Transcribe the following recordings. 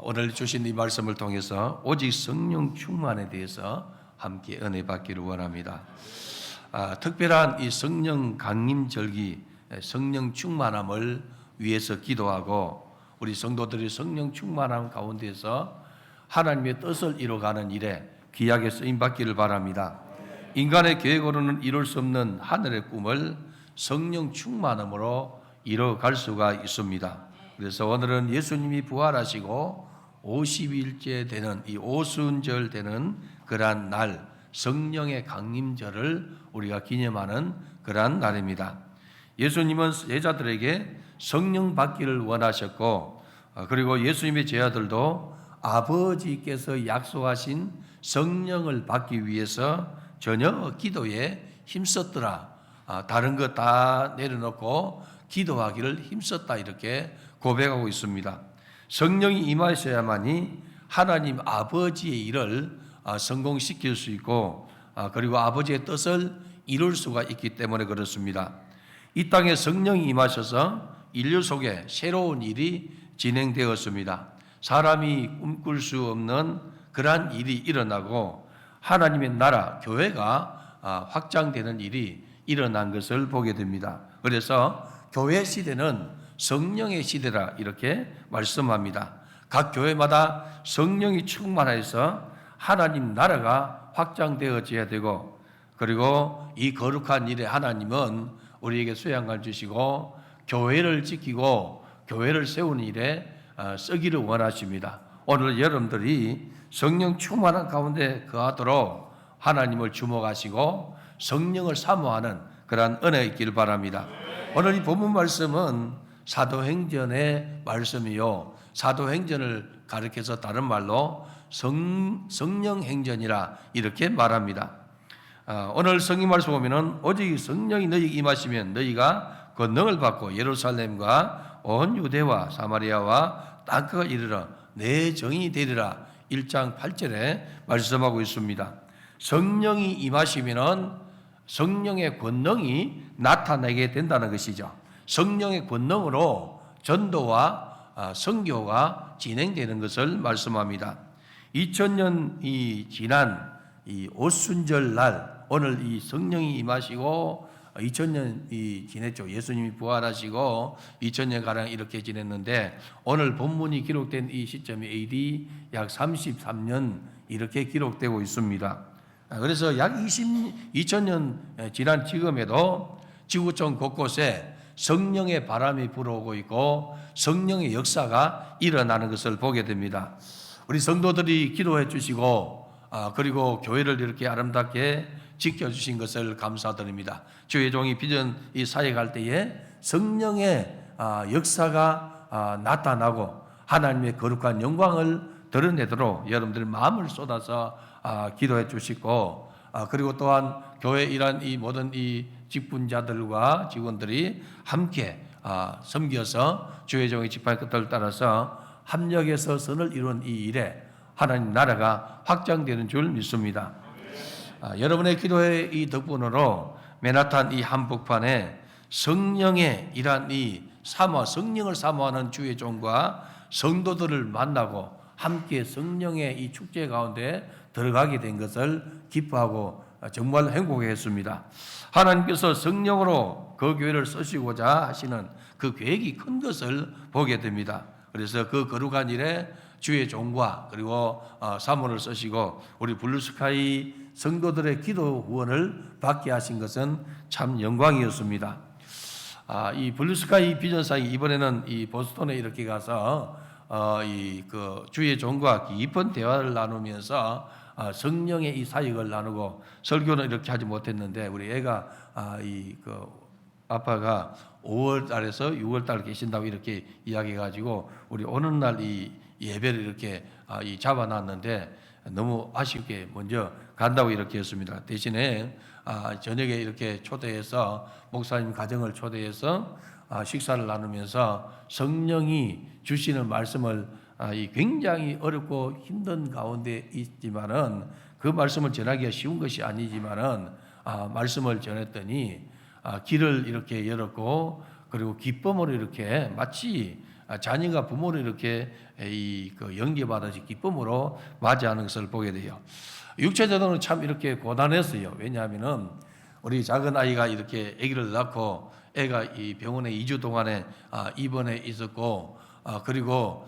오늘 주신 이 말씀을 통해서 오직 성령 충만에 대해서 함께 은혜 받기를 원합니다. 특별한 이 성령 강림절기, 성령 충만함을 위해서 기도하고 우리 성도들이 성령 충만함 가운데서 하나님의 뜻을 이뤄가는 일에 귀하게 쓰임받기를 바랍니다. 인간의 계획으로는 이룰 수 없는 하늘의 꿈을 성령 충만함으로 이뤄갈 수가 있습니다. 그래서 오늘은 예수님이 부활하시고 50일째 되는 이 오순절 되는 그러한 날, 성령의 강림절을 우리가 기념하는 그러한 날입니다. 예수님은 제자들에게 성령 받기를 원하셨고, 그리고 예수님의 제자들도 아버지께서 약속하신 성령을 받기 위해서 전혀 기도에 힘썼더라. 다른 것 다 내려놓고 기도하기를 힘썼다, 이렇게 고백하고 있습니다. 성령이 임하셔야만이 하나님 아버지의 일을 성공시킬 수 있고, 그리고 아버지의 뜻을 이룰 수가 있기 때문에 그렇습니다. 이 땅에 성령이 임하셔서 인류 속에 새로운 일이 진행되었습니다. 사람이 꿈꿀 수 없는 그러한 일이 일어나고 하나님의 나라, 교회가 확장되는 일이 일어난 것을 보게 됩니다. 그래서 교회 시대는 성령의 시대라 이렇게 말씀합니다. 각 교회마다 성령이 충만해서 하나님 나라가 확장되어져야 되고, 그리고 이 거룩한 일에 하나님은 우리에게 수양을 주시고 교회를 지키고 교회를 세우는 일에 쓰기를 원하십니다. 오늘 여러분들이 성령 충만한 가운데 거하도록 하나님을 주목하시고 성령을 사모하는 그러한 은혜가 있기를 바랍니다. 오늘 이 본문 말씀은 사도행전의 말씀이요, 사도행전을 가리켜서 다른 말로 성령행전이라 이렇게 말합니다. 오늘 성경 말씀 보면은 오직 성령이 너희에게 임하시면 너희가 권능을 받고 예루살렘과 온 유대와 사마리아와 땅끝에 이르러 내 정이 되리라 1장 8절에 말씀하고 있습니다. 성령이 임하시면은 성령의 권능이 나타나게 된다는 것이죠. 성령의 권능으로 전도와 선교가 진행되는 것을 말씀합니다. 2000년이 지난 이 오순절 날, 오늘 이 성령이 임하시고 2000년이 지냈죠. 예수님이 부활하시고 2000년가량 이렇게 지냈는데, 오늘 본문이 기록된 이 시점이 AD 약 33년 이렇게 기록되고 있습니다. 그래서 약 2000년 지난 지금에도 지구촌 곳곳에 성령의 바람이 불어오고 있고 성령의 역사가 일어나는 것을 보게 됩니다. 우리 성도들이 기도해 주시고 그리고 교회를 이렇게 아름답게 지켜주신 것을 감사드립니다. 주의 종이 비전 이 사역할 때에 성령의 역사가 나타나고 하나님의 거룩한 영광을 드러내도록 여러분들 마음을 쏟아서 기도해 주시고, 그리고 또한 교회 일한 이 모든 이 직분자들과 직원들이 함께 섬겨서 주의 종의 지파의 뜻을 따라서 합력해서 선을 이룬 이 일에 하나님 나라가 확장되는 줄 믿습니다. 여러분의 기도의 이 덕분으로 맨하탄 이 한복판에 성령의 일한 이 성령을 사모하는 주의 종과 성도들을 만나고 함께 성령의 이 축제 가운데 들어가게 된 것을 기뻐하고 정말 행복했습니다. 하나님께서 성령으로 그 교회를 쓰시고자 하시는 그 계획이 큰 것을 보게 됩니다. 그래서 그 거룩한 일에 주의 종과 그리고 사모를 쓰시고 우리 블루스카이 성도들의 기도 후원을 받게 하신 것은 참 영광이었습니다. 이 블루스카이 비전사역이 이번에는 이 보스턴에 이렇게 가서 그 주의 종과 깊은 대화를 나누면서 성령의 이 사역을 나누고, 설교는 이렇게 하지 못했는데 우리 애가 아빠가 5월 달에서 6월 달 계신다고 이렇게 이야기해가지고 우리 오는 날 이 예배를 이렇게 잡아놨는데 너무 아쉽게 먼저 간다고 이렇게 했습니다. 대신에 저녁에 이렇게 초대해서 목사님 가정을 초대해서 식사를 나누면서 성령이 주시는 말씀을 굉장히 어렵고 힘든 가운데 있지만은 그 말씀을 전하기가 쉬운 것이 아니지만은 말씀을 전했더니 길을 이렇게 열었고, 그리고 기쁨으로 이렇게 마치 자녀가 부모를 이렇게 그 영접하듯이 기쁨으로 맞이하는 것을 보게 돼요. 육체적으로는 참 이렇게 고단했어요. 왜냐하면은 우리 작은 아이가 이렇게 아기를 낳고 애가 이 병원에 2주 동안에 입원해 있었고 그리고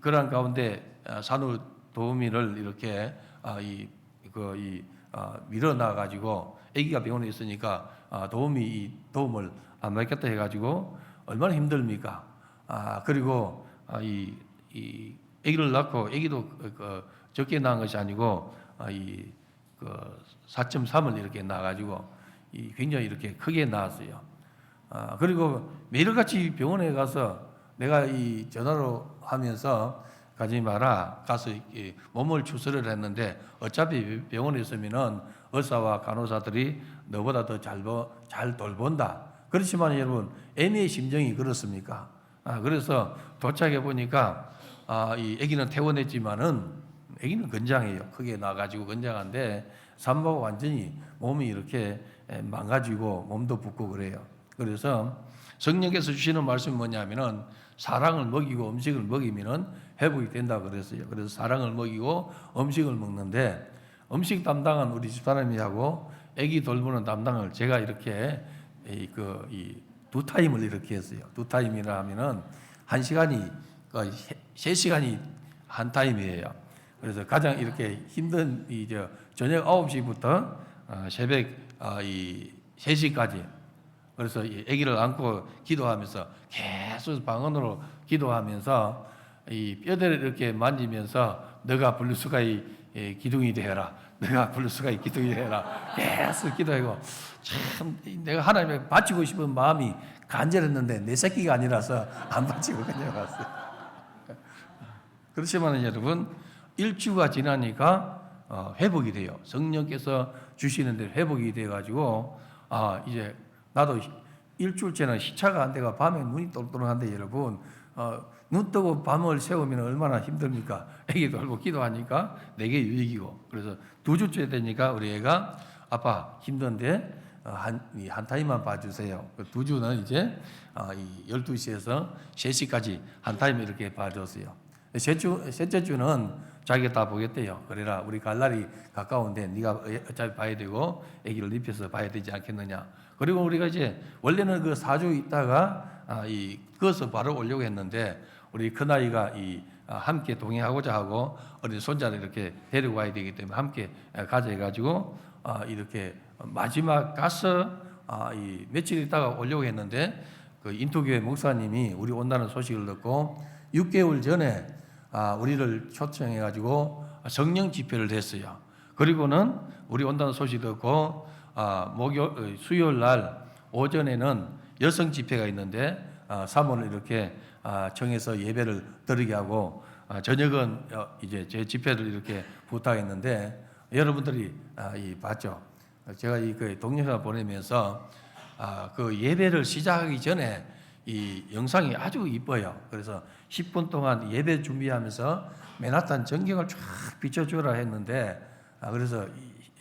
그러한 가운데 산후도우미를 이렇게 밀어놔 가지고 아기가 병원에 있으니까 도움을 안 받겠다 해가지고 얼마나 힘듭니까? 그리고 이 아기를 낳고 아기도 적게 낳은 것이 아니고 4.3을 이렇게 낳아가지고 굉장히 이렇게 크게 낳았어요. 그리고 매일같이 병원에 가서 내가 이 전화로 하면서 가지 마라 가서 몸을 추스를 했는데 어차피 병원에 있으면은 의사와 간호사들이 너보다 더 잘 돌본다. 그렇지만 여러분 애미의 심정이 그렇습니까? 그래서 도착해 보니까 이 아기는 퇴원했지만은 아기는 건장해요. 크게 나가지고 건장한데 산모가 완전히 몸이 이렇게 망가지고 몸도 붓고 그래요. 그래서 성령께서 주시는 말씀이 뭐냐면은 사랑을 먹이고 음식을 먹이면은 회복이 된다 그랬어요. 그래서 사랑을 먹이고 음식을 먹는데 음식 담당은 우리 집사람이 하고 아기 돌보는 담당을 제가 이렇게 두 타임을 이렇게 했어요. 두 타임이라 하면은 1시간이 3시간이 한 타임이에요. 그래서 가장 이렇게 힘든 저녁 9시부터 새벽 3시까지 그래서 아기를 안고 기도하면서 계속 방언으로 기도하면서 이 뼈대를 이렇게 만지면서 너가 블루스카이 기둥이 되어라. 너가 블루스카이 기둥이 되어라. 계속 기도하고 참 내가 하나님에 바치고 싶은 마음이 간절했는데 내 새끼가 아니라서 안 바치고 그냥 왔어요. 그렇지만 여러분 일주가 지나니까 회복이 돼요. 성령께서 주시는 대로 회복이 돼가지고 이제 나도 일주일째는 시차가 안 돼가 밤에 눈이 똘똘한데 여러분 눈 뜨고 밤을 새우면 얼마나 힘듭니까? 애기 돌고 기도하니까 내게 유익이고 그래서 2주째 되니까 우리 애가 아빠 힘든데 한 타임만 봐주세요. 2주는 이제 12시에서 3시까지 한 타임 이렇게 봐줬어요. 셋째 주는 자기가 다 보겠대요. 그래라 우리 갈 날이 가까운데 네가 어차피 봐야 되고 아기를 입혀서 봐야 되지 않겠느냐. 그리고 우리가 이제 원래는 그 4주 있다가 그것을 바로 오려고 했는데 우리 큰아이가 함께 동행하고자 하고 어린 손자를 이렇게 데리고 와야 되기 때문에 함께 가자 해가지고 이렇게 마지막 가서 며칠 있다가 오려고 했는데 그 인투교회 목사님이 우리 온다는 소식을 듣고 6개월 전에 우리를 초청해가지고 성령 집회를 했어요. 그리고는 우리 온다는 소식 듣고 수요일 날 오전에는 여성 집회가 있는데 사모를 이렇게 정해서 예배를 드리게 하고 저녁은 이제 제 집회를 이렇게 부탁했는데 여러분들이 봤죠. 제가 그 동영상 보내면서 그 예배를 시작하기 전에 이 영상이 아주 이뻐요. 그래서 10분 동안 예배 준비하면서 맨하탄 전경을 쫙 비춰주라 했는데 그래서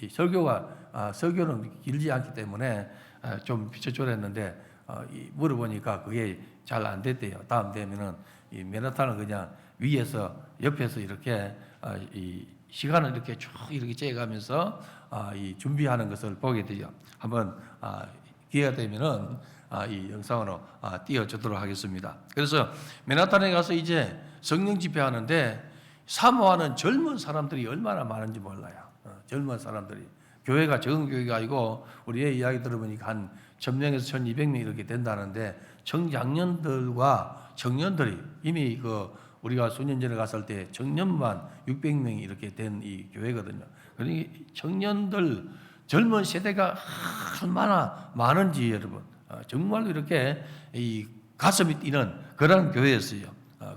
이 설교는 길지 않기 때문에 좀 비춰주라 했는데 물어보니까 그게 잘 안 됐대요. 다음 되면은 이 맨하탄을 그냥 위에서 옆에서 이렇게 이 시간을 이렇게 쭉 이렇게 재가면서 이 준비하는 것을 보게 되죠. 한번 기회가 되면은 이 영상으로 띄워주도록 하겠습니다. 그래서 맨하탄에 가서 이제 성령 집회하는데 사모하는 젊은 사람들이 얼마나 많은지 몰라요. 젊은 사람들이 교회가 적은 교회가 아니고 우리의 이야기 들어보니까 한 1000명에서 1200명 이렇게 된다는데 청장년들과 청년들이 이미 우리가 수년 전에 갔을 때 청년만 600명이 이렇게 된 이 교회거든요. 그러니 청년들 젊은 세대가 얼마나 많은지 여러분 정말 이렇게 이 가슴이 뛰는 그러한 교회였어요.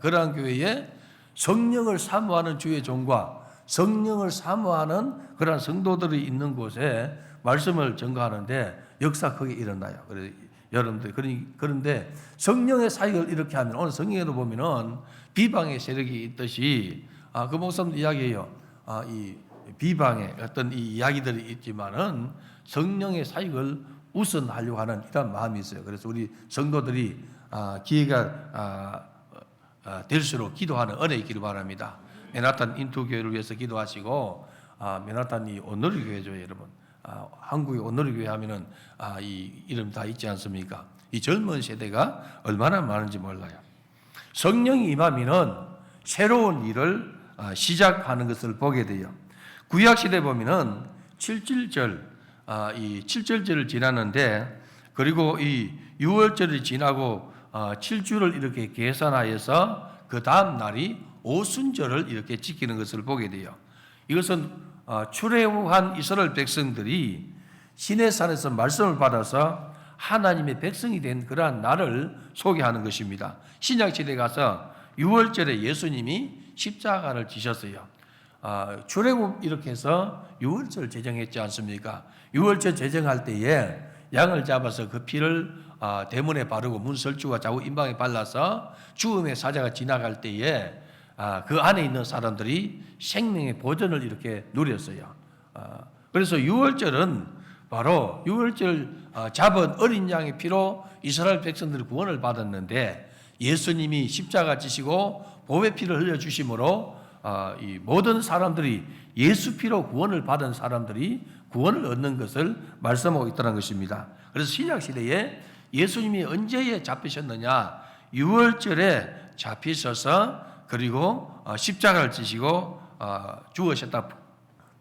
그러한 교회에 성령을 사모하는 주의 종과 성령을 사모하는 그러한 성도들이 있는 곳에 말씀을 전가하는데 역사 크게 일어나요. 그래서 여러분들 그런데 성령의 사역을 이렇게 하면 오늘 성경에도 보면은 비방의 세력이 있듯이 그 목사님 이야기해요. 이 비방의 어떤 이 이야기들이 있지만은 성령의 사역을 우선하려고 하는 이런 마음이 있어요. 그래서 우리 성도들이 기회가 될수록 기도하는 은혜 있기를 바랍니다. 맨하탄 인투교회를 위해서 기도하시고, 맨하탄이 온누리 교회죠, 여러분. 한국의 온누리 교회 하면은 이 이름 다 있지 않습니까? 이 젊은 세대가 얼마나 많은지 몰라요. 성령이 임하면은 새로운 일을 시작하는 것을 보게 돼요. 구약 시대 보면은 7.7절, 이 7절절을 지나는데, 그리고 이 6월절이 지나고 7주를 이렇게 계산하여서 그 다음 날이 오순절을 이렇게 지키는 것을 보게 돼요. 이것은 출애굽한 이스라엘 백성들이 시내산에서 말씀을 받아서 하나님의 백성이 된 그러한 날을 소개하는 것입니다. 신약시대에 가서 6월절에 예수님이 십자가를 지셨어요. 출애굽 이렇게 해서 6월절 제정했지 않습니까? 6월절 제정할 때에 양을 잡아서 그 피를 대문에 바르고 문설주가 좌우 임방에 발라서 죽음의 사자가 지나갈 때에 그 안에 있는 사람들이 생명의 보전을 이렇게 누렸어요. 그래서 6월절은 바로 6월절 잡은 어린 양의 피로 이스라엘 백성들이 구원을 받았는데, 예수님이 십자가 지시고 보배 피를 흘려주심으로 이 모든 사람들이 예수 피로 구원을 받은 사람들이 구원을 얻는 것을 말씀하고 있다는 것입니다. 그래서 신약시대에 예수님이 언제에 잡히셨느냐? 6월절에 잡히셔서 그리고 십자가를 지시고 죽으셨다,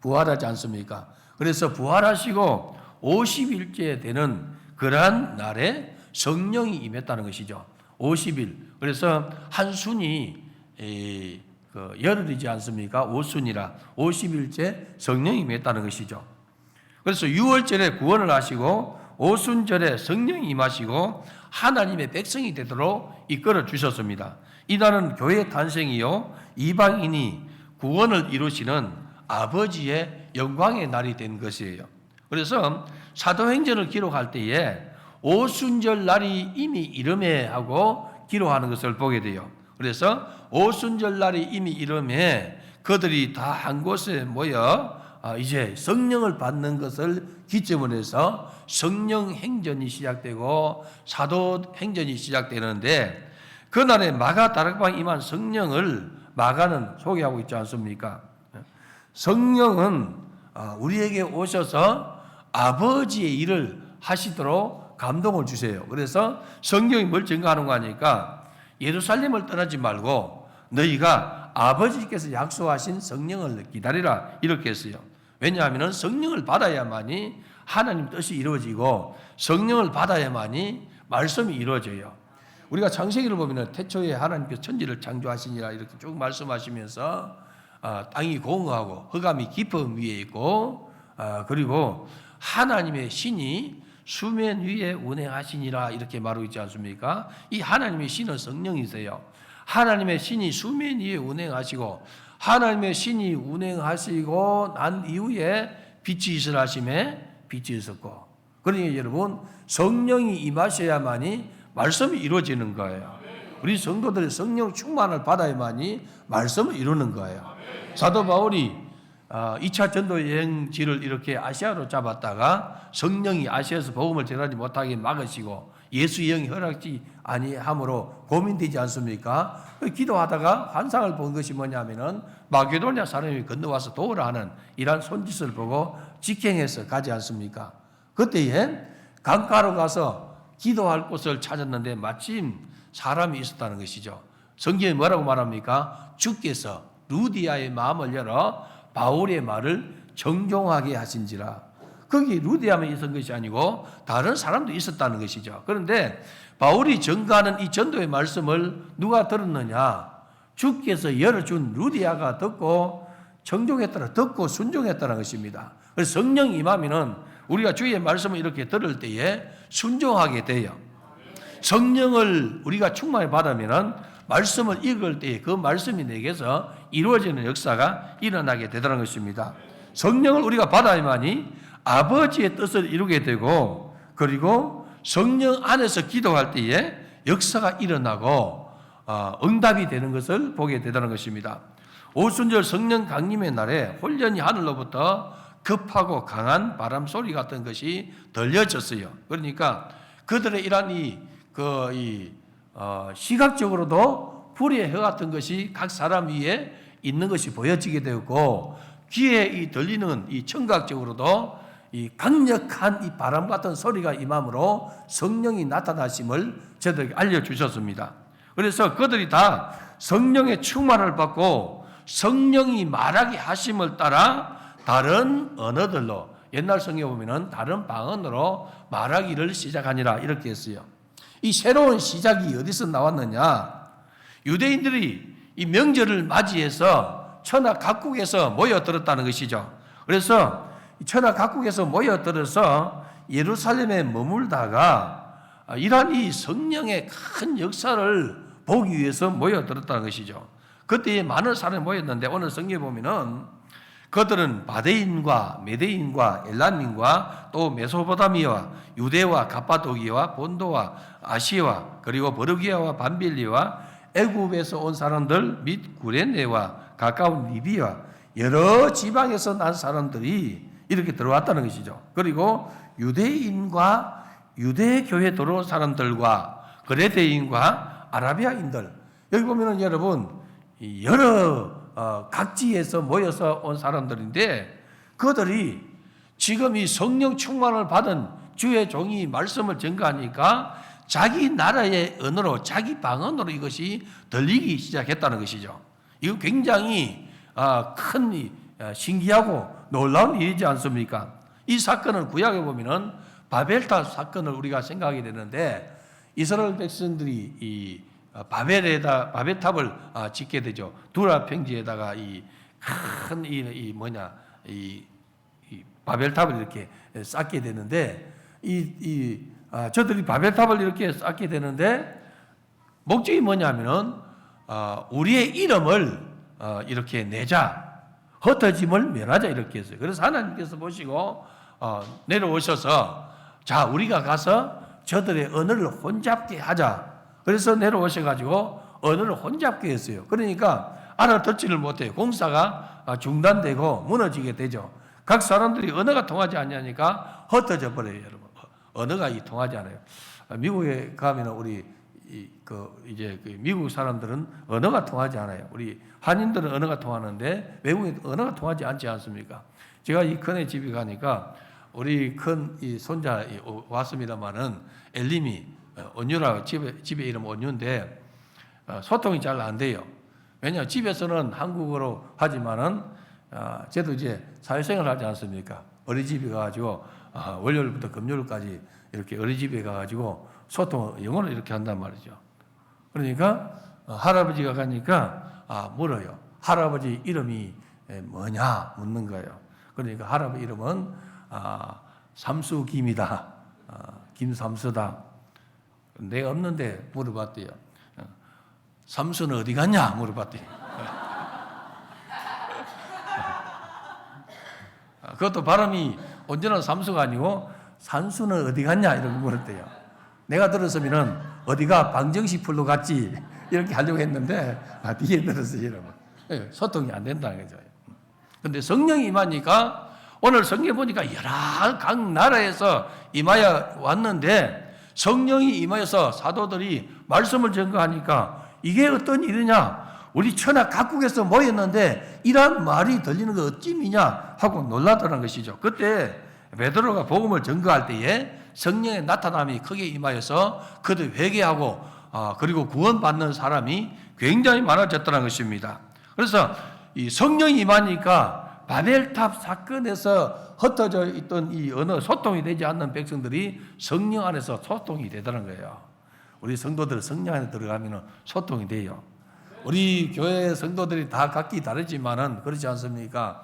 부활하지 않습니까? 그래서 부활하시고 50일째 되는 그러한 날에 성령이 임했다는 것이죠. 50일. 그래서 한 순이 열흘이지 않습니까? 5순이라 50일째 성령이 임했다는 것이죠. 그래서 6월절에 구원을 하시고 5순절에 성령이 임하시고 하나님의 백성이 되도록 이끌어 주셨습니다. 이날은 교회의 탄생이요, 이방인이 구원을 이루시는 아버지의 영광의 날이 된 것이에요. 그래서 사도행전을 기록할 때에 오순절 날이 이미 이름에 하고 기록하는 것을 보게 돼요. 그래서 오순절 날이 이미 이름에 그들이 다 한 곳에 모여 이제 성령을 받는 것을 기점으로 해서 성령 행전이 시작되고 사도 행전이 시작되는데, 그날에 마가 다락방에 임한 성령을 마가는 소개하고 있지 않습니까? 성령은 우리에게 오셔서 아버지의 일을 하시도록 감동을 주세요. 그래서 성경이 뭘 증거하는 거 하니까 예루살렘을 떠나지 말고 너희가 아버지께서 약속하신 성령을 기다리라, 이렇게 했어요. 왜냐하면 성령을 받아야만이 하나님 뜻이 이루어지고 성령을 받아야만이 말씀이 이루어져요. 우리가 창세기를 보면 태초에 하나님께서 천지를 창조하시니라 이렇게 쭉 말씀하시면서 땅이 공허하고 흑암이 깊음 위에 있고 그리고 하나님의 신이 수면 위에 운행하시니라 이렇게 말하고 있지 않습니까? 이 하나님의 신은 성령이세요. 하나님의 신이 수면 위에 운행하시고 하나님의 신이 운행하시고 난 이후에 빛이 있으라 하심에 빛이 있었고, 그러니 여러분 성령이 임하셔야만이 말씀이 이루어지는 거예요. 우리 성도들이 성령 충만을 받아야만이 말씀을 이루는 거예요. 사도 바울이 2차 전도 여행지를 이렇게 아시아로 잡았다가 성령이 아시아에서 복음을 전하지 못하게 막으시고 예수 여행이 허락지 아니함으로 고민되지 않습니까? 기도하다가 환상을 본 것이 뭐냐면은 마게도냐 사람이 건너와서 도우라 하는 이러한 손짓을 보고 직행해서 가지 않습니까? 그때에 강가로 가서 기도할 곳을 찾았는데 마침 사람이 있었다는 것이죠. 성경이 뭐라고 말합니까? 주께서 루디아의 마음을 열어 바울의 말을 정종하게 하신지라. 거기 루디아만 있었던 것이 아니고 다른 사람도 있었다는 것이죠. 그런데 바울이 전가하는 이 전도의 말씀을 누가 들었느냐? 주께서 열어준 루디아가 듣고 정종했다라, 듣고 순종했다는 것입니다. 그래서 성령이 임하면은 우리가 주의 말씀을 이렇게 들을 때에 순종하게 돼요. 성령을 우리가 충만히 받으면은 말씀을 읽을 때에 그 말씀이 내게서 이루어지는 역사가 일어나게 되더라는 것입니다. 성령을 우리가 받아야만이 아버지의 뜻을 이루게 되고, 그리고 성령 안에서 기도할 때에 역사가 일어나고 응답이 되는 것을 보게 되더라는 것입니다. 오순절 성령 강림의 날에 홀연히 하늘로부터 급하고 강한 바람 소리 같은 것이 들려졌어요. 그러니까 그들의 이러한 시각적으로도 불의 혀 같은 것이 각 사람 위에 있는 것이 보여지게 되었고, 귀에 이 들리는 이 청각적으로도 이 강력한 이 바람 같은 소리가 임함으로 성령이 나타나심을 저들에게 알려주셨습니다. 그래서 그들이 다 성령의 충만을 받고 성령이 말하게 하심을 따라 다른 언어들로, 옛날 성경에 보면은 다른 방언으로 말하기를 시작하니라 이렇게 했어요. 이 새로운 시작이 어디서 나왔느냐? 유대인들이 이 명절을 맞이해서 천하 각국에서 모여들었다는 것이죠. 그래서 천하 각국에서 모여들어서 예루살렘에 머물다가 이러한 이 성령의 큰 역사를 보기 위해서 모여들었다는 것이죠. 그때 많은 사람이 모였는데 오늘 성경에 보면은 그들은 바데인과 메데인과 엘람민과 또 메소포타미아와 유대와 갑바도기와 본도와 아시아와 그리고 버르기아와 밤빌리와 애굽에서 온 사람들 및 구레네와 가까운 리비아 여러 지방에서 난 사람들이 이렇게 들어왔다는 것이죠. 그리고 유대인과 유대교회 들어온 사람들과 그레데인과 아라비아인들, 여기 보면은 여러분 여러 각지에서 모여서 온 사람들인데 그들이 지금 이 성령 충만을 받은 주의 종이 말씀을 전가하니까 자기 나라의 언어로, 자기 방언으로 이것이 들리기 시작했다는 것이죠. 이거 굉장히 큰 신기하고 놀라운 일이지 않습니까? 이 사건을 구약에 보면은 바벨탑 사건을 우리가 생각하게 되는데, 이스라엘 백성들이 이 바벨탑을 짓게 되죠. 두라 평지에다가 이 바벨탑을 이렇게 쌓게 되는데, 저들이 바벨탑을 이렇게 쌓게 되는데 목적이 뭐냐면은 우리의 이름을 이렇게 내자, 흩어짐을 면하자 이렇게 했어요. 그래서 하나님께서 보시고 내려오셔서 자, 우리가 가서 저들의 언어를 혼잡게 하자. 그래서 내려오셔가지고 언어를 혼잡게 했어요. 그러니까 알아듣지를 못해요. 공사가 중단되고 무너지게 되죠. 각 사람들이 언어가 통하지 않냐니까 흩어져 버려요, 여러분. 언어가 통하지 않아요. 미국에 가면 우리 이제 미국 사람들은 언어가 통하지 않아요. 우리 한인들은 언어가 통하는데 외국인 언어가 통하지 않지 않습니까? 제가 이 큰애 집에 가니까 우리 큰 이 손자 왔습니다만은 엘림이 온유라 집에 이름 온유인데 소통이 잘 안 돼요. 왜냐 집에서는 한국어로 하지만은 저도 이제 사회생활을 하지 않습니까? 어린이집에 가가지고 월요일부터 금요일까지 이렇게 어린이집에 가가지고 소통을 영어로 이렇게 한단 말이죠. 그러니까 할아버지가 가니까 물어요. 할아버지 이름이 뭐냐 묻는 거예요. 그러니까 할아버지 이름은 삼수김이다. 김삼수다. 내가 없는데 물어봤대요. 삼수는 어디 갔냐 물어봤대요. 그것도 발음이 언제나 삼수가 아니고 산수는 어디 갔냐 이렇게 물었대요. 내가 들었으면은 어디가 방정식 풀로 갔지 이렇게 하려고 했는데 뒤에 들었어요, 여러분. 소통이 안 된다는 거죠. 근데 성령이 임하니까 오늘 성경에 보니까 여러 각 나라에서 임하여 왔는데 성령이 임하여서 사도들이 말씀을 전가하니까 이게 어떤 일이냐? 우리 천하 각국에서 모였는데 이러한 말이 들리는 거 어찌미냐 하고 놀라더라는 것이죠. 그때 베드로가 복음을 전가할 때에 성령의 나타남이 크게 임하여서 그들 회개하고 그리고 구원받는 사람이 굉장히 많아졌다는 것입니다. 그래서 이 성령이 임하니까 바벨탑 사건에서 흩어져 있던 이 언어, 소통이 되지 않는 백성들이 성령 안에서 소통이 되더라는 거예요. 우리 성도들 성령 안에 들어가면 소통이 돼요. 우리 교회 성도들이 다 각기 다르지만은 그렇지 않습니까?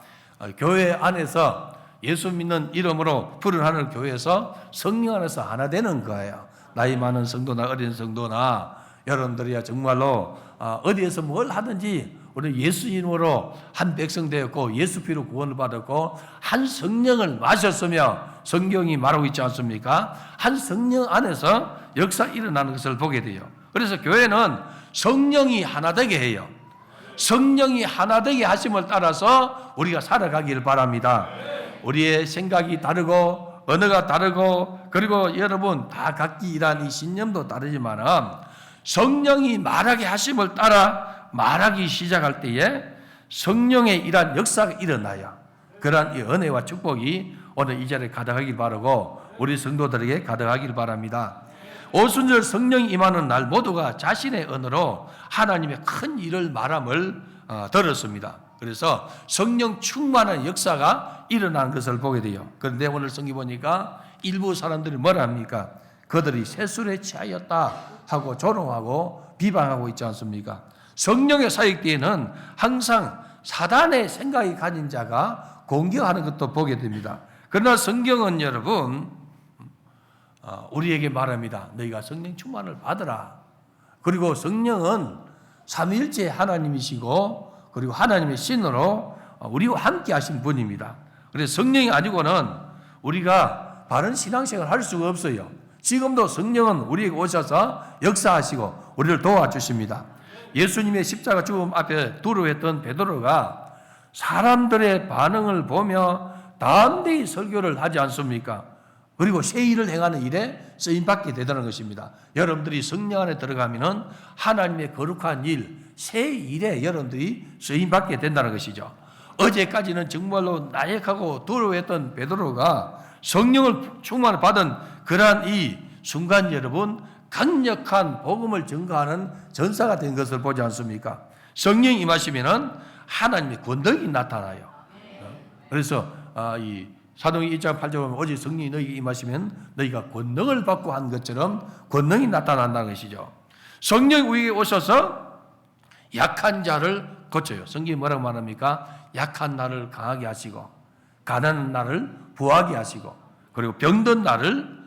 교회 안에서 예수 믿는 이름으로 부르는 교회에서 성령 안에서 하나 되는 거예요. 나이 많은 성도나 어린 성도나 여러분들이야 정말로 어디에서 뭘 하든지 우리 예수 이름으로 한 백성 되었고 예수 피로 구원을 받았고 한 성령을 마셨으며 성경이 말하고 있지 않습니까? 한 성령 안에서 역사 일어나는 것을 보게 돼요. 그래서 교회는 성령이 하나 되게 해요. 성령이 하나 되게 하심을 따라서 우리가 살아가기를 바랍니다. 우리의 생각이 다르고 언어가 다르고 그리고 여러분 다 각기 일하는 이 신념도 다르지만 성령이 말하게 하심을 따라 말하기 시작할 때에 성령의 이러한 역사가 일어나요. 그러한 이 은혜와 축복이 오늘 이 자리에 가득하길 바라고 우리 성도들에게 가득하길 바랍니다. 오순절 성령이 임하는 날 모두가 자신의 언어로 하나님의 큰 일을 말함을 들었습니다. 그래서 성령 충만한 역사가 일어나는 것을 보게 돼요. 그런데 오늘 성경 보니까 일부 사람들이 뭐라 합니까? 그들이 세술에 취하였다 하고 조롱하고 비방하고 있지 않습니까? 성령의 사역 때에는 항상 사단의 생각이 가진 자가 공격하는 것도 보게 됩니다. 그러나 성경은 여러분 우리에게 말합니다. 너희가 성령 충만을 받으라. 그리고 성령은 삼위일체 하나님이시고 그리고 하나님의 신으로 우리와 함께 하신 분입니다. 그래서 성령이 아니고는 우리가 바른 신앙생활을 할 수가 없어요. 지금도 성령은 우리에게 오셔서 역사하시고 우리를 도와주십니다. 예수님의 십자가 죽음 앞에 두려워했던 베드로가 사람들의 반응을 보며 담대히 설교를 하지 않습니까? 그리고 새 일을 행하는 일에 쓰임받게 되다는 것입니다. 여러분들이 성령 안에 들어가면은 하나님의 거룩한 일, 새 일에 여러분들이 쓰임받게 된다는 것이죠. 어제까지는 정말로 나약하고 두려워했던 베드로가 성령을 충만을 받은 그러한 이 순간 여러분 강력한 복음을 증거하는 전사가 된 것을 보지 않습니까? 성령이 임하시면은 하나님의 권능이 나타나요. 그래서 이 사도행전 1장 8절에 보면 오직 성령이 너희에게 임하시면 너희가 권능을 받고 한 것처럼 권능이 나타난다는 것이죠. 성령이 우리에게 오셔서 약한 자를 고쳐요. 성경이 뭐라고 말합니까? 약한 나를 강하게 하시고 가난한 나를 부하게 하시고 그리고 병든 나를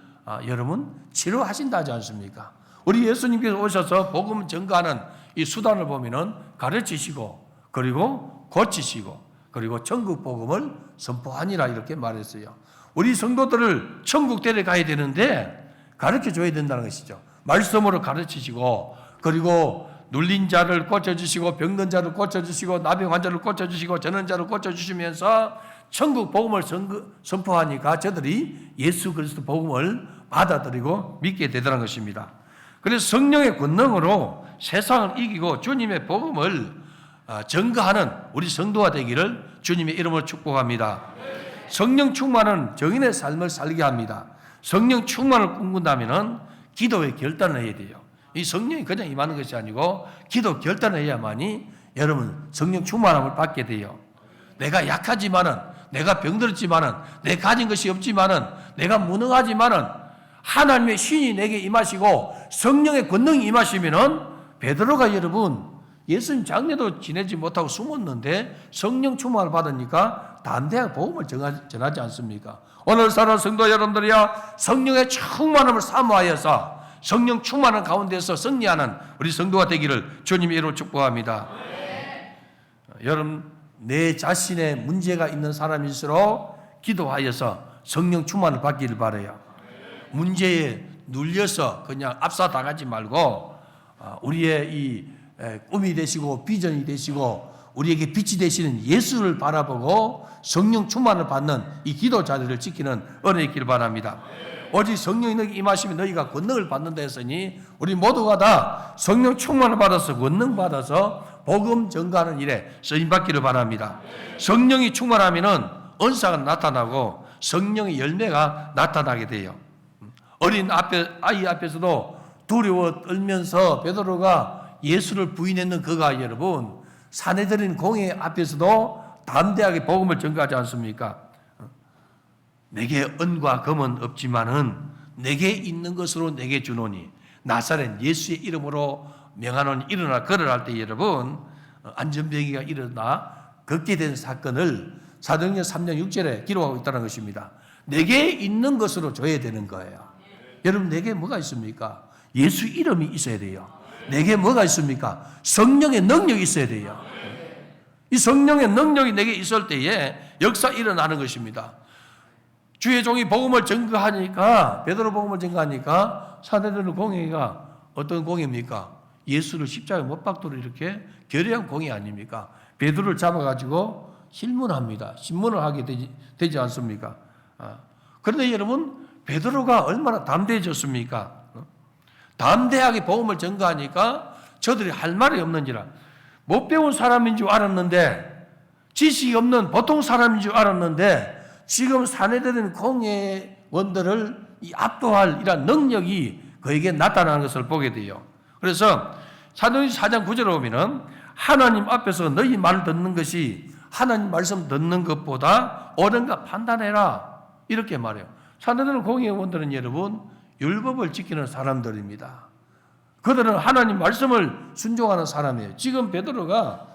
여러분 치료하신다 하지 않습니까? 우리 예수님께서 오셔서 복음 전가하는 이 수단을 보면은 가르치시고 그리고 고치시고 그리고 천국 복음을 선포하니라 이렇게 말했어요. 우리 성도들을 천국 데려가야 되는데 가르쳐 줘야 된다는 것이죠. 말씀으로 가르치시고 그리고 눌린 자를 고쳐주시고 병든 자를 고쳐주시고 나병 환자를 고쳐주시고 전원 자를 고쳐주시면서 천국 복음을 선포하니까 저들이 예수 그리스도 복음을 받아들이고 믿게 되더라는 것입니다. 그래서 성령의 권능으로 세상을 이기고 주님의 복음을 전가하는 우리 성도가 되기를 주님의 이름으로 축복합니다. 성령 충만은 정인의 삶을 살게 합니다. 성령 충만을 꿈꾼다면 기도에 결단을 해야 돼요. 이 성령이 그냥 임하는 것이 아니고 기도 결단을 해야만이 여러분 성령 충만함을 받게 돼요. 내가 약하지만은 내가 병들었지만은 내가 가진 것이 없지만은 내가 무능하지만은 하나님의 신이 내게 임하시고 성령의 권능이 임하시면은 베드로가 여러분 예수님 장례도 지내지 못하고 숨었는데 성령 충만을 받으니까 담대하게 복음을 전하지 않습니까? 오늘 사는 성도 여러분들이야 성령의 충만함을 사모하여서 성령 충만한 가운데서 승리하는 우리 성도가 되기를 주님의 이름으로 축복합니다. 여러분 내 자신의 문제가 있는 사람일수록 기도하여서 성령 충만을 받기를 바라요. 문제에 눌려서 그냥 압사당하지 말고 우리의 이 꿈이 되시고 비전이 되시고 우리에게 빛이 되시는 예수를 바라보고 성령 충만을 받는 이 기도 자리를 지키는 은혜 있기를 바랍니다. 오직 성령이 너희 임하시면 너희가 권능을 받는다 했으니 우리 모두가 다 성령 충만을 받아서 권능 받아서 복음 전가하는 일에 쓰임 받기를 바랍니다. 성령이 충만하면은 은사가 나타나고 성령의 열매가 나타나게 돼요. 어린 아이 앞에서도 두려워 떨면서 베드로가 예수를 부인했는 그가 여러분 사내들인 공회 앞에서도 담대하게 복음을 전가하지 않습니까? 내게 은과 금은 없지만은 내게 있는 것으로 내게 주노니 나사렛 예수의 이름으로 명하노니 일어나 걸으라 할 때 여러분 안전병이가 일어나 걷게 된 사건을 사도행전 3장 6절에 기록하고 있다는 것입니다. 내게 있는 것으로 줘야 되는 거예요. 여러분 내게 뭐가 있습니까? 예수 이름이 있어야 돼요. 내게 뭐가 있습니까? 성령의 능력이 있어야 돼요. 이 성령의 능력이 내게 있을 때에 역사 일어나는 것입니다. 주의 종이 복음을 전거하니까 베드로 복음을 전거하니까 사내들의 공회가 어떤 공회입니까? 예수를 십자가에 못 박도록 이렇게 결의한 공회 아닙니까? 베드로를 잡아가지고 신문합니다. 신문을 하게 되지 않습니까? 그런데 여러분 베드로가 얼마나 담대해졌습니까? 담대하게 복음을 전가하니까 저들이 할 말이 없는지라. 못 배운 사람인 줄 알았는데, 지식이 없는 보통 사람인 줄 알았는데, 지금 사내들은 공예원들을 압도할 이런 능력이 그에게 나타나는 것을 보게 돼요. 그래서 사도행전 4장 9절에 보면은 하나님 앞에서 너희 말을 듣는 것이 하나님 말씀 듣는 것보다 옳은가 판단해라, 이렇게 말해요. 사내들은 공예원들은 여러분 율법을 지키는 사람들입니다. 그들은 하나님 말씀을 순종하는 사람이에요. 지금 베드로가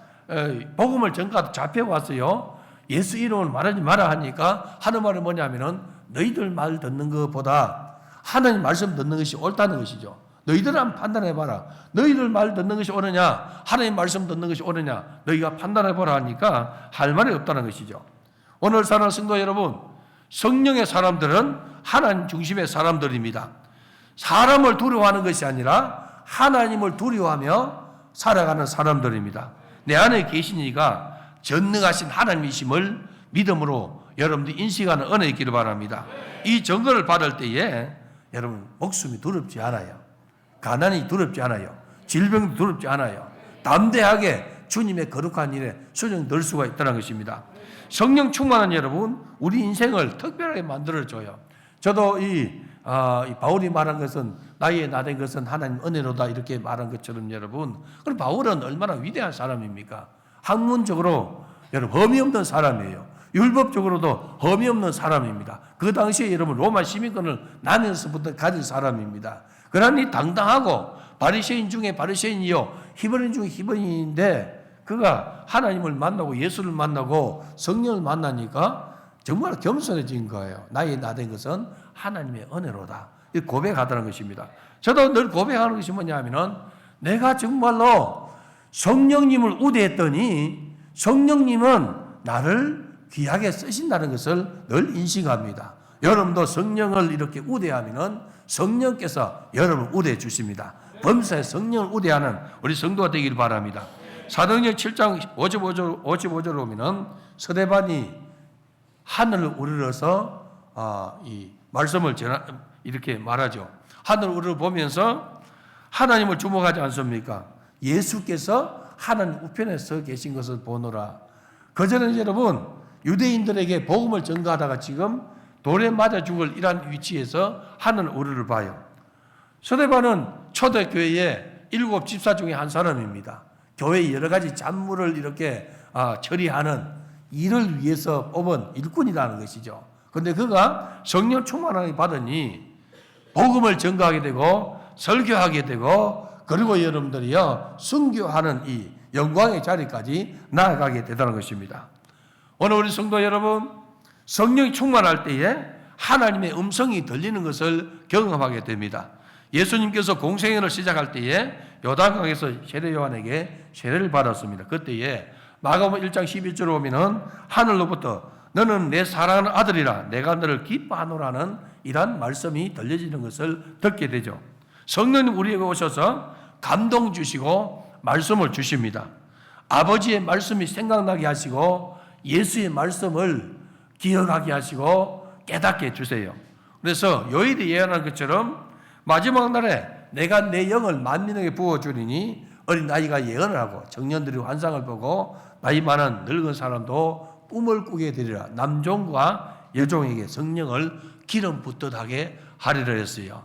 복음을 전가하다 잡혀왔어요. 예수 이름을 말하지 마라 하니까 하는 말이 뭐냐면은 너희들 말 듣는 것보다 하나님 말씀 듣는 것이 옳다는 것이죠. 너희들 한번 판단해봐라. 너희들 말 듣는 것이 옳으냐, 하나님 말씀 듣는 것이 옳으냐, 너희가 판단해보라 하니까 할 말이 없다는 것이죠. 오늘 사는 성도 여러분, 성령의 사람들은 하나님 중심의 사람들입니다. 사람을 두려워하는 것이 아니라 하나님을 두려워하며 살아가는 사람들입니다. 내 안에 계신 이가 전능하신 하나님이심을 믿음으로 여러분들이 인식하는 은혜 있기를 바랍니다. 이 증거를 받을 때에 여러분 목숨이 두렵지 않아요. 가난이 두렵지 않아요. 질병도 두렵지 않아요. 담대하게 주님의 거룩한 일에 수정될 수가 있다는 것입니다. 성령 충만한 여러분, 우리 인생을 특별하게 만들어줘요. 저도 이 바울이 말한 것은 나이에 나된 것은 하나님 은혜로다, 이렇게 말한 것처럼 여러분, 그럼 바울은 얼마나 위대한 사람입니까? 학문적으로 여러분 험이 없는 사람이에요. 율법적으로도 험이 없는 사람입니다. 그 당시에 여러분 로마 시민권을 나면서부터 가진 사람입니다. 그러니 당당하고 바리새인 중에 바리새인이요 히브리인 중에 히브리인인데 그가 하나님을 만나고 예수를 만나고 성령을 만나니까 정말 겸손해진 거예요. 나이에 나된 것은 하나님의 은혜로다, 이 고백하다는 것입니다. 저도 늘 고백하는 것이 뭐냐면은 내가 정말로 성령님을 우대했더니 성령님은 나를 귀하게 쓰신다는 것을 늘 인식합니다. 여러분도 성령을 이렇게 우대하면은 성령께서 여러분을 우대해 주십니다. 범사에 성령을 우대하는 우리 성도가 되길 바랍니다. 사도행전 7장 55절로 보면은 스데반이 하늘을 우러러서 이 말씀을 이렇게 말하죠. 하늘을 우러러 보면서 하나님을 주목하지 않습니까? 예수께서 하나님 우편에 서 계신 것을 보노라. 그전에 여러분 유대인들에게 복음을 전가하다가 지금 돌에 맞아 죽을 이러한 위치에서 하늘을 우러러 봐요. 스데반은 초대교회의 7 집사 중에 한 사람입니다. 교회의 여러 가지 잡무를 이렇게 처리하는 일을 위해서 뽑은 일꾼이라는 것이죠. 그런데 그가 성령 충만함을 받으니 복음을 전가하게 되고 설교하게 되고 그리고 여러분들이요 순교하는 이 영광의 자리까지 나아가게 되다는 것입니다. 오늘 우리 성도 여러분, 성령이 충만할 때에 하나님의 음성이 들리는 것을 경험하게 됩니다. 예수님께서 공생애를 시작할 때에 요단강에서 세례 요한에게 세례를 받았습니다. 그때에 마가복음 1장 11절에 보면은 하늘로부터 너는 내 사랑하는 아들이라 내가 너를 기뻐하노라는 이러한 말씀이 들려지는 것을 듣게 되죠. 성령님 우리에게 오셔서 감동 주시고 말씀을 주십니다. 아버지의 말씀이 생각나게 하시고 예수의 말씀을 기억하게 하시고 깨닫게 해주세요. 그래서 요일이 예언한 것처럼 마지막 날에 내가 내 영을 만민에게 부어주리니 어린아이가 예언을 하고 청년들이 환상을 보고 나이 많은 늙은 사람도 꿈을 꾸게 되리라. 남종과 여종에게 성령을 기름 붓듯 하게 하리라 했어요.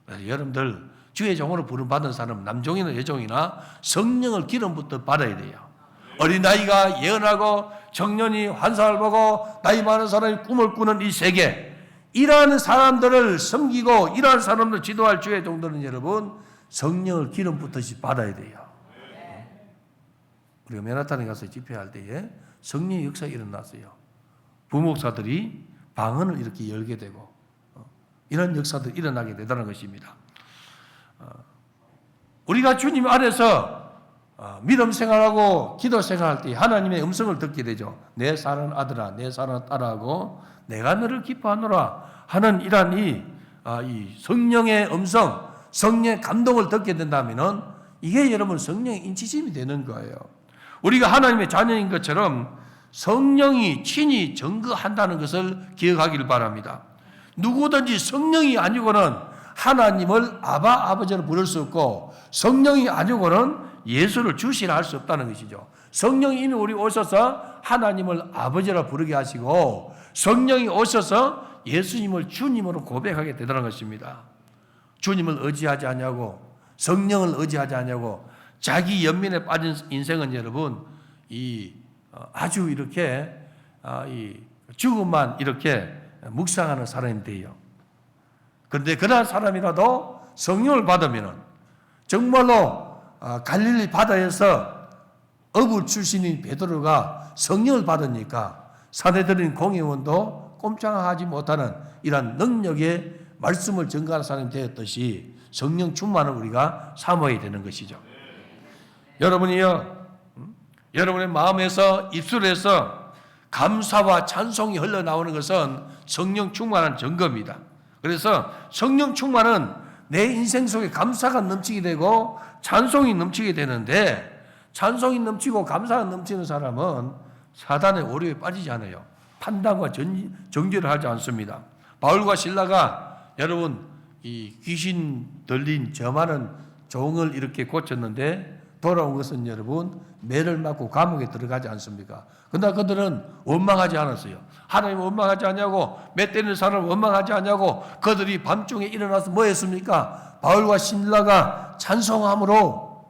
그래서 여러분들 주의 종으로 부름받은 사람은 남종이나 여종이나 성령을 기름 붓듯 받아야 돼요. 어린아이가 예언하고 청년이 환상을 보고 나이 많은 사람이 꿈을 꾸는 이 세계, 이러한 사람들을 섬기고 이러한 사람들 지도할 주의 종들은 여러분 성령을 기름 붓듯이 받아야 돼요. 우리가 맨하탄에 가서 집회할 때에 성령의 역사가 일어났어요. 부목사들이 방언을 이렇게 열게 되고 이런 역사들이 일어나게 되다는 것입니다. 우리가 주님 안에서 믿음 생활하고 기도 생활할 때 하나님의 음성을 듣게 되죠. 내 사랑하는 아들아, 내 사랑하는 딸하고 내가 너를 기뻐하노라 하는 이러한 이 성령의 음성, 성령의 감동을 듣게 된다면은 이게 여러분 성령의 인치심이 되는 거예요. 우리가 하나님의 자녀인 것처럼 성령이 친히 증거한다는 것을 기억하기를 바랍니다. 누구든지 성령이 아니고는 하나님을 아버지로 부를 수 없고 성령이 아니고는 예수를 주시라 할 수 없다는 것이죠. 성령이 이미 우리 오셔서 하나님을 아버지라 부르게 하시고 성령이 오셔서 예수님을 주님으로 고백하게 되더라는 것입니다. 주님을 의지하지 않냐고, 성령을 의지하지 않냐고, 자기 연민에 빠진 인생은 여러분 아주 이렇게 이 죽음만 이렇게 묵상하는 사람이 돼요. 그런데 그러한 사람이라도 성령을 받으면 정말로 갈릴리 바다에서 어부 출신인 베드로가 성령을 받으니까 사내들인 공회원도 꼼짝하지 못하는 이러한 능력의 말씀을 전가하는 사람이 되었듯이 성령 충만을 우리가 사모해야 되는 것이죠. 여러분이요, 여러분의 마음에서 입술에서 감사와 찬송이 흘러나오는 것은 성령 충만한 증거입니다. 그래서 성령 충만은 내 인생 속에 감사가 넘치게 되고 찬송이 넘치게 되는데, 찬송이 넘치고 감사가 넘치는 사람은 사단의 오류에 빠지지 않아요. 판단과 정죄를 하지 않습니다. 바울과 실라가 여러분 이 귀신 들린 저 많은 종을 이렇게 고쳤는데 돌아온 것은 여러분 매를 맞고 감옥에 들어가지 않습니까? 그러나 그들은 원망하지 않았어요. 하나님 원망하지 않냐고, 매 때리는 사람을 원망하지 않냐고. 그들이 밤중에 일어나서 뭐 했습니까? 바울과 실라가 찬송함으로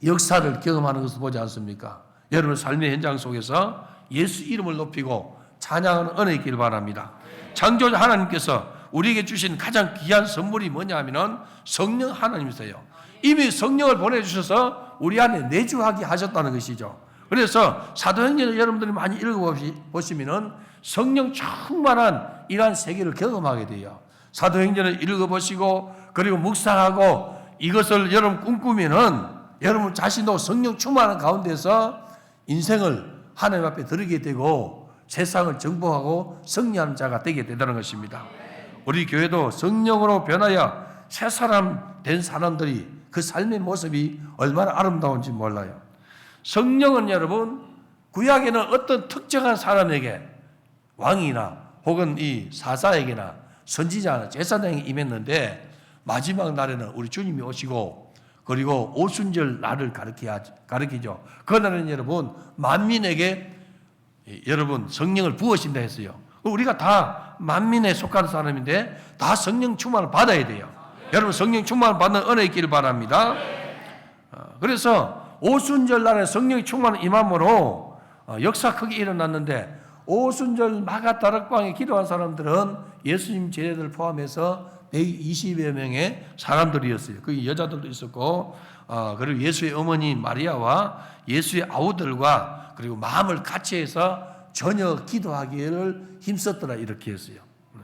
역사를 경험하는 것을 보지 않습니까? 여러분 삶의 현장 속에서 예수 이름을 높이고 찬양하는 은혜 있기를 바랍니다. 창조자 하나님께서 우리에게 주신 가장 귀한 선물이 뭐냐 하면 성령 하나님이세요. 이미 성령을 보내주셔서 우리 안에 내주하게 하셨다는 것이죠. 그래서 사도행전을 여러분들이 많이 읽어보시면 성령 충만한 이러한 세계를 경험하게 돼요. 사도행전을 읽어보시고 그리고 묵상하고 이것을 여러분 꿈꾸면은 여러분 자신도 성령 충만한 가운데서 인생을 하나님 앞에 드리게 되고 세상을 정복하고 승리하는 자가 되게 되다는 것입니다. 우리 교회도 성령으로 변하여 새 사람 된 사람들이 그 삶의 모습이 얼마나 아름다운지 몰라요. 성령은 여러분 구약에는 어떤 특정한 사람에게 왕이나 혹은 이 사사에게나 선지자나 제사장에게 임했는데 마지막 날에는 우리 주님이 오시고 그리고 오순절 날을 가르치죠. 그날은 여러분 만민에게 여러분 성령을 부으신다 했어요. 우리가 다 만민에 속하는 사람인데 다 성령 충만을 받아야 돼요. 여러분 성령 충만을 받는 은혜 있기를 바랍니다. 그래서 오순절 날에 성령이 충만한 임함으로 역사 크게 일어났는데 오순절 마가다락방에 기도한 사람들은 예수님 제자들 포함해서 120여 명의 사람들이었어요. 거기 여자들도 있었고 그리고 예수의 어머니 마리아와 예수의 아우들과 그리고 마음을 같이 해서 전혀 기도하기를 힘썼더라 이렇게 했어요.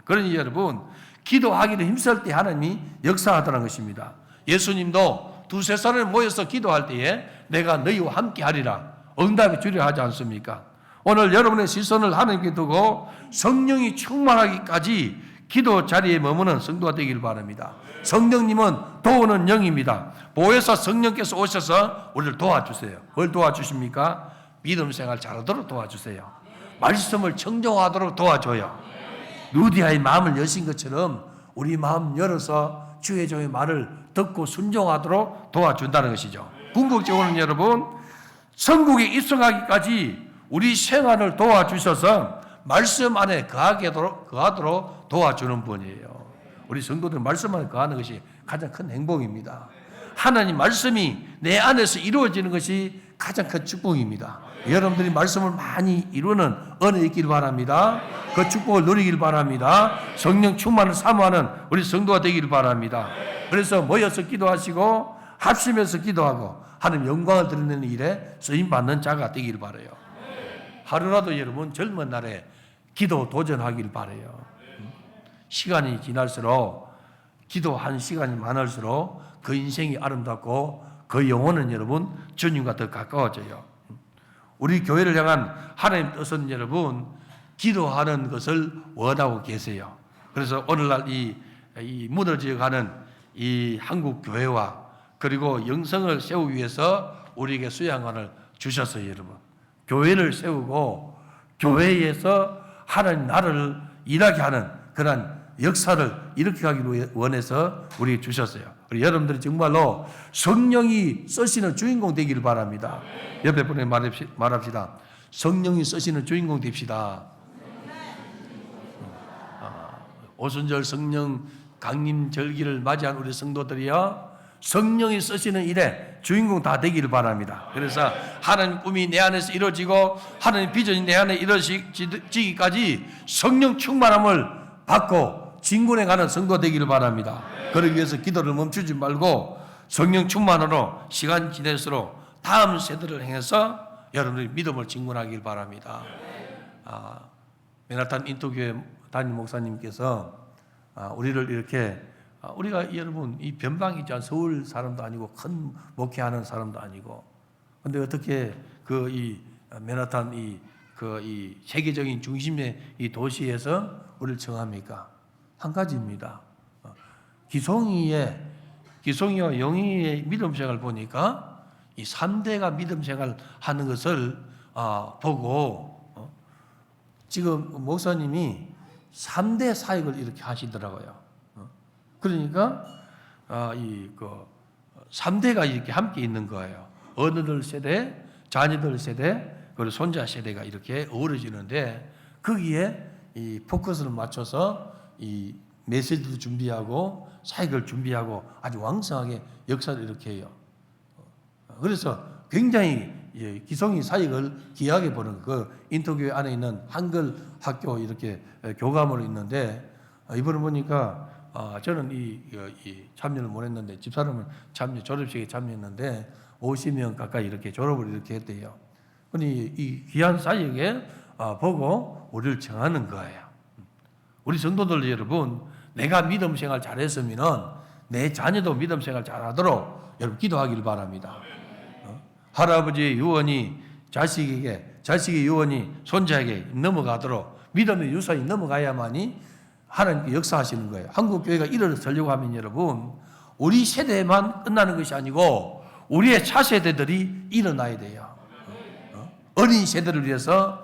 그러니 여러분 기도하기를 힘쓸 때 하나님이 역사하더라는 것입니다. 예수님도 두세 사람이 모여서 기도할 때에 내가 너희와 함께 하리라 응답해 주려 하지 않습니까? 오늘 여러분의 시선을 하나님께 두고 성령이 충만하기까지 기도 자리에 머무는 성도가 되길 바랍니다. 성령님은 도우는 영입니다. 보혜사 성령께서 오셔서 우리를 도와주세요. 뭘 도와주십니까? 믿음 생활 잘하도록 도와주세요. 말씀을 청정하도록 도와줘요. 루디아의 마음을 여신 것처럼 우리 마음 열어서 주의 종의 말을 듣고 순종하도록 도와준다는 것이죠. 궁극적으로는 여러분 천국에 입성하기까지 우리 생활을 도와주셔서 말씀 안에 거하도록 도와주는 분이에요. 우리 성도들 말씀 안에 거하는 것이 가장 큰 행복입니다. 하나님 말씀이 내 안에서 이루어지는 것이 가장 큰 축복입니다. 여러분들이 말씀을 많이 이루는 은혜 있길 바랍니다. 그 축복을 누리길 바랍니다. 성령 충만을 사모하는 우리 성도가 되길 바랍니다. 그래서 모여서 기도하시고 합심해서 기도하고 하나님 영광을 드리는 일에 쓰임받는 자가 되길 바라요. 하루라도 여러분 젊은 날에 기도 도전하길 바라요. 시간이 지날수록 기도한 시간이 많을수록 그 인생이 아름답고 그 영혼은 여러분 주님과 더 가까워져요. 우리 교회를 향한 하나님 뜻은 여러분 기도하는 것을 원하고 계세요. 그래서 오늘날 이 무너져 가는 이 한국 교회와 그리고 영성을 세우기 위해서 우리에게 수양관을 주셨어요, 여러분. 교회를 세우고 교회에서 하나님 나라를 일하게 하는 그런 역사를 이렇게 가기로 원해서 우리에게 주셨어요. 우리 여러분들이 정말로 성령이 쓰시는 주인공 되기를 바랍니다. 옆에 분에게 말합시다. 성령이 쓰시는 주인공 됩시다. 오순절 성령 강림 절기를 맞이한 우리 성도들이요, 성령이 쓰시는 일에 주인공 다 되기를 바랍니다. 그래서 하나님 꿈이 내 안에서 이루어지고 하나님 비전이 내 안에 이루어지기까지 성령 충만함을 받고 진군해 가는 성도 되기를 바랍니다. 그러기 위해서 기도를 멈추지 말고 성령 충만으로 시간 지날수록 다음 세대를 향해서 여러분들이 믿음을 진군하길 바랍니다. 맨하탄 인도교회 담임 목사님께서 우리를 이렇게, 우리가 여러분 이 변방이 있잖아요. 서울 사람도 아니고 큰 목회하는 사람도 아니고, 근데 어떻게 그 이 맨하탄 이 세계적인 중심의 이 도시에서 우리를 정합니까? 한 가지입니다. 기송이와 영희의 믿음 생활을 보니까 이 3대가 믿음 생활 하는 것을 보고 지금 목사님이 3대 사역을 이렇게 하시더라고요. 그러니까 3대가 이렇게 함께 있는 거예요. 어른들 세대, 자녀들 세대, 그리고 손자 세대가 이렇게 어우러지는데, 거기에 이 포커스를 맞춰서 이 메시지도 준비하고 사역을 준비하고 아주 왕성하게 역사를 이렇게 해요. 그래서 굉장히 기성이 사역을 귀하게 보는, 그 인터교회 안에 있는 한글 학교 이렇게 교감으로 있는데, 이번에 보니까 저는 이 참여를 못 했는데 집사람은 졸업식에 참여했는데 50명 가까이 이렇게 졸업을 이렇게 했대요. 근데 이 귀한 사역에 보고 우리를 정하는 거예요. 우리 성도들 여러분, 내가 믿음 생활 잘했으면은 내 자녀도 믿음 생활 잘하도록 여러분 기도하길 바랍니다. 할아버지의 유언이 자식에게, 자식의 유언이 손자에게 넘어가도록 믿음의 유산이 넘어가야만이 하나님께 역사하시는 거예요. 한국 교회가 일어서려고 하면 여러분, 우리 세대만 끝나는 것이 아니고 우리의 차세대들이 일어나야 돼요. 어린 세대를 위해서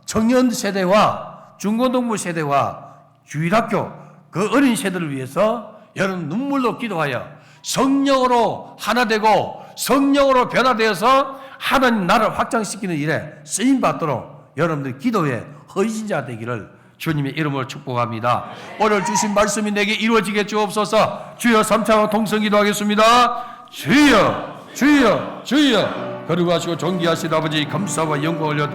청년 세대와 중고등부 세대와 주일학교 그 어린 세대를 위해서 여러분 눈물로 기도하여 성령으로 하나 되고 성령으로 변화되어서 하나님 나라를 확장시키는 일에 쓰임받도록 여러분들 기도에 헌신자 되기를 주님의 이름으로 축복합니다. 오늘 주신 말씀이 내게 이루어지게 주옵소서. 주여 3차와 동성 기도하겠습니다. 주여 주여 주여, 거룩하시고 존귀하신 아버지, 감사와 영광을 올려드립니다.